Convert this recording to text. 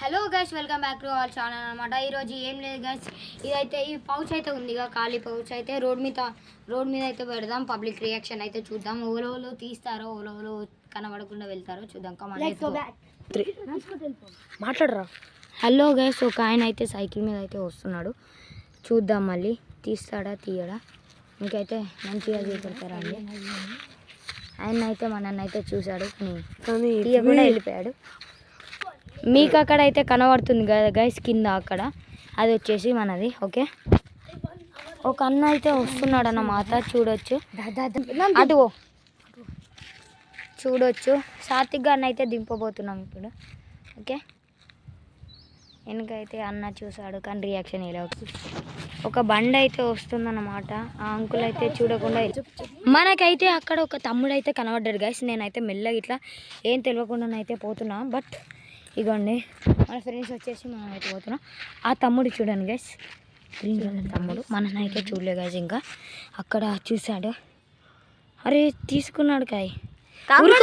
Hello guys, welcome back to our channel అనమాట. ఈరోజు ఏం లేదు గైస్, ఇదైతే ఈ పౌచ్ అయితే ఉందిగా, ఖాళీ పౌచ్ అయితే రోడ్ మీద అయితే పెడదాం. పబ్లిక్ రియాక్షన్ అయితే చూద్దాం. ఓలో తీస్తారో ఓలో కనబడకుండా వెళ్తారో చూద్దాం. మాట్లాడరా. హలో గైస్, ఒక ఆయన అయితే సైకిల్ మీద అయితే వస్తున్నాడు. చూద్దాం మళ్ళీ తీస్తాడా తీయడా. ఇంకైతే మంచిగా చూపెడతారా అండి. ఆయన అయితే మనల్ని అయితే చూశాడు కానీ తీయకుండా వెళ్ళిపోయాడు. మీకు అక్కడ అయితే కనబడుతుంది కదా గైస్, కింద అక్కడ అది వచ్చేసి మనది. ఓకే, ఒక అన్న అయితే వస్తున్నాడు అన్నమాట. చూడొచ్చు, అటు చూడొచ్చు. సాత్విక్ గారిని అయితే దింపబోతున్నాం ఇప్పుడు. ఓకే, వెనకైతే అన్న చూశాడు కానీ రియాక్షన్ ఇలా ఒక బండి అయితే వస్తుందన్నమాట. ఆ అంకుల్ అయితే చూడకుండా మనకైతే అక్కడ ఒక తమ్ముడు అయితే కనబడ్డాడు గైస్. నేనైతే మెల్లగా ఇట్లా ఏం తెలియకుండా అయితే పోతున్నా. బట్ ఇగోండి మన ఫ్రెండ్స్ వచ్చేసి మనం అయితే పోతున్నాం. ఆ తమ్ముడు చూడండి గైస్, గ్రీన్ కలర్ తమ్ముడు. మననైతే చూడలే గైస్. ఇంకా అక్కడ చూశాడు, అరే తీసుకున్నాడు కాయ్. తమ్ముడు